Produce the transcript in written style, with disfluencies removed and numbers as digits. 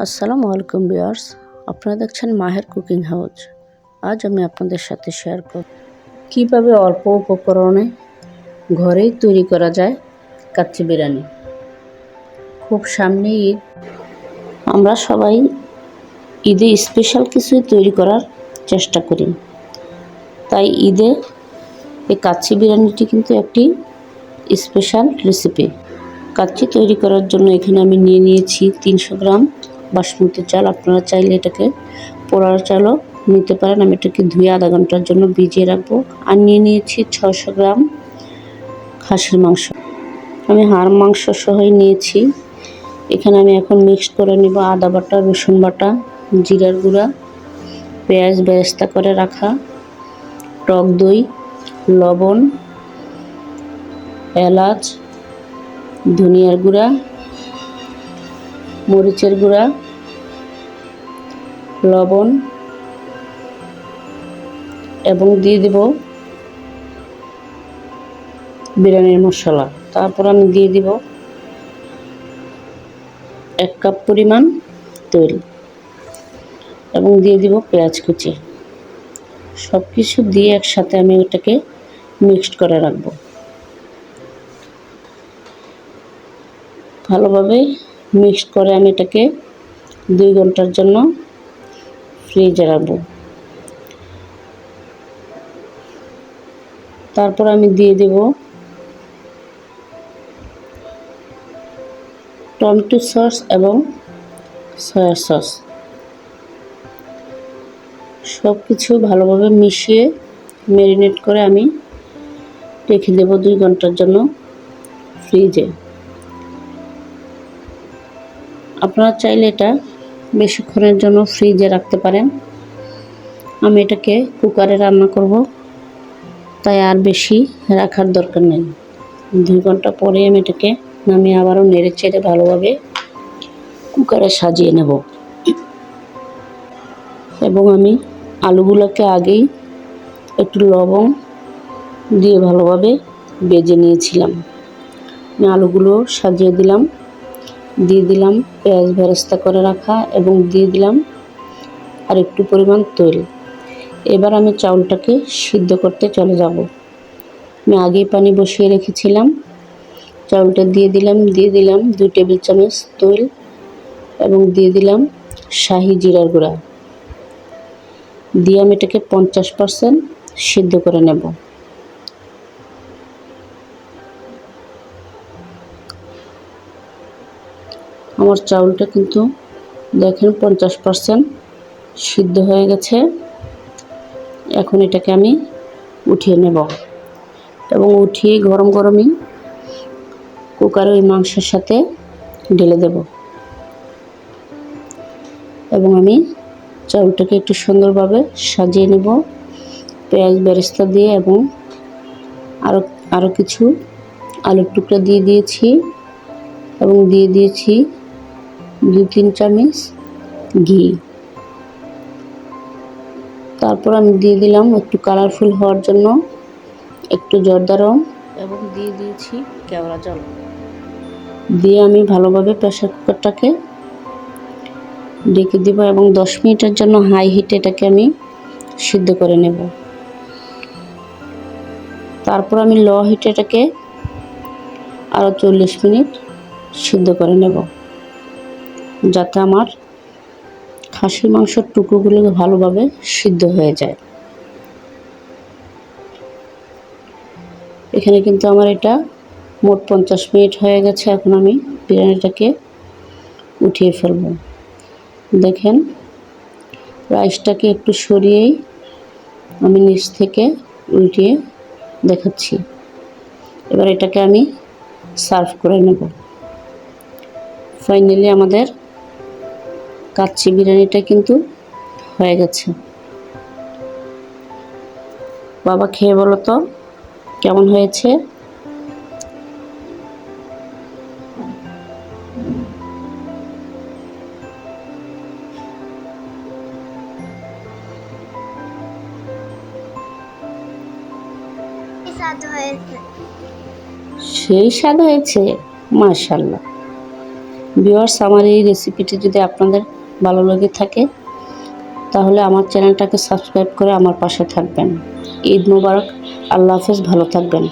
আসসালামু আলাইকুম ভিউয়ার্স, আপনারা দেখছেন মাহের কুকিং হাউস। আজ আমি আপনাদের সাথে শেয়ার করব কীভাবে অল্প উপকরণে ঘরেই তৈরি করা যায় কাচ্চি বিরিয়ানি। খুব সামনে ঈদ, আমরা সবাই ঈদে স্পেশাল কিছুই তৈরি করার চেষ্টা করি। তাই ঈদে এই কাচ্চি বিরিয়ানিটি কিন্তু একটি স্পেশাল রেসিপি। কাচ্চি তৈরি করার জন্য এখানে আমি নিয়ে নিয়েছি 300 গ্রাম বাসমতি চাল। আপনারা চাইলে এটাকে পোলাও চালও নিতে পারেন। আমি এটাকে ধুয়ে আধা ঘন্টার জন্য ভিজিয়ে রাখবো। আর নিয়ে নিয়েছি 600 গ্রাম খাসির মাংস। আমি হাড় মাংস সহই নিয়েছি। এখানে আমি এখন মিক্সড করে নেব আদা বাটা, রসুন বাটা, জিরার গুঁড়া, পেঁয়াজ বেরেস্তা করে রাখা, টক দই, লবণ, এলাচ, ধনিয়ার গুঁড়া, মরিচের গুঁড়া, লবণ এবং দিয়ে দেব বিরিয়ানির মশলা। তারপর আমি দিয়ে দিব 1 কাপ পরিমাণ তেল এবং দিয়ে দিব পেঁয়াজ কুচি। সব কিছু দিয়ে একসাথে আমি এটাকে মিক্সড করে রাখবো। ভালোভাবে মিক্সড করে আমি এটাকে 2 ঘন্টার জন্য ফ্রিজে রাখবো। তারপর আমি দিয়ে দেব টমেটো সস এবং সয়া সস। সব কিছু ভালোভাবে মিশিয়ে ম্যারিনেট করে আমি রেখে দেব 2 ঘন্টার জন্য ফ্রিজে। আপনারা চাইলে এটা বেশিক্ষণের জন্য ফ্রিজে রাখতে পারেন। আমি এটাকে কুকারে রান্না করব, তাই আর বেশি রাখার দরকার নেই। 2 ঘন্টা পরে আমি এটাকে নামিয়ে আবারও নেড়ে চেড়ে ভালোভাবে কুকারে সাজিয়ে নেব। এবং আমি আলুগুলোকে আগেই একটু লবণ দিয়ে ভালোভাবে ভেজে নিয়েছিলাম। আমি আলুগুলো সাজিয়ে দিলাম, দিয়ে দিলাম পেঁয়াজ বেরেস্তা করে রাখা এবং দিয়ে দিলাম আর একটু পরিমাণ তেল। এবার আমি চাউলটাকে সিদ্ধ করতে চলে যাব। আমি আগেই পানি বসিয়ে রেখেছিলাম। চাউলটা দিয়ে দিলাম 2 টেবিল চামচ তেল এবং দিয়ে দিলাম শাহি জিরার গুঁড়া। দিয়ে আমি এটাকে 50% সিদ্ধ করে নেব। আমার চাউলটা কিন্তু দেখেন 50% সিদ্ধ হয়ে গেছে। এখন এটাকে আমি উঠিয়ে নেব এবং উঠিয়ে গরম গরমই কুকারে ওই মাংসের সাথে ঢেলে দেব। এবং আমি চাউলটাকে একটু সুন্দরভাবে সাজিয়ে নেব পেঁয়াজ বেরেস্তা দিয়ে এবং আরও কিছু আলুর টুকরা দিয়ে দিয়েছি এবং দিয়ে দিয়েছি 2-3 চামচ ঘি। তারপর আমি দিয়ে দিলাম একটু কালারফুল হওয়ার জন্য একটু জর্দা রং এবং দিয়ে দিয়েছি কেওড়া জল। দিয়ে আমি ভালোভাবে প্রেসার কুকারটাকে ঢেকে দেব এবং 10 মিনিটের জন্য হাই হিটে এটাকে আমি সিদ্ধ করে নেব। তারপর আমি লো হিটে এটাকে আরও 40 মিনিট সিদ্ধ করে নেব, যাতে আমার খাসির মাংসের টুকরোগুলো ভালোভাবে সিদ্ধ হয়ে যায়। এখানে কিন্তু আমার এটা মোট 50 মিনিট হয়ে গেছে। এখন আমি বিরিয়ানিটাকে উঠিয়ে ফেলব। দেখেন রাইসটাকে একটু সরিয়েই আমি নিচ থেকে উল্টিয়ে দেখাচ্ছি। এবার এটাকে আমি সার্ভ করে নেব। ফাইনালি আমাদের কাচ্চি বিরিয়ানিটা কিন্তু হয়ে গেছে। বাবা খেয়ে বলো তো কেমন হয়েছে। সেই স্বাদ হয়েছে, মাশাআল্লাহ। ভিউয়ার্স, আমার এই রেসিপিটি যদি আপনাদের ভালো লেগে থাকে তাহলে আমার চ্যানেলটাকে সাবস্ক্রাইব করে আমার পাশে থাকবেন। ঈদ মোবারক। আল্লাহ হাফেজ। ভালো থাকবেন।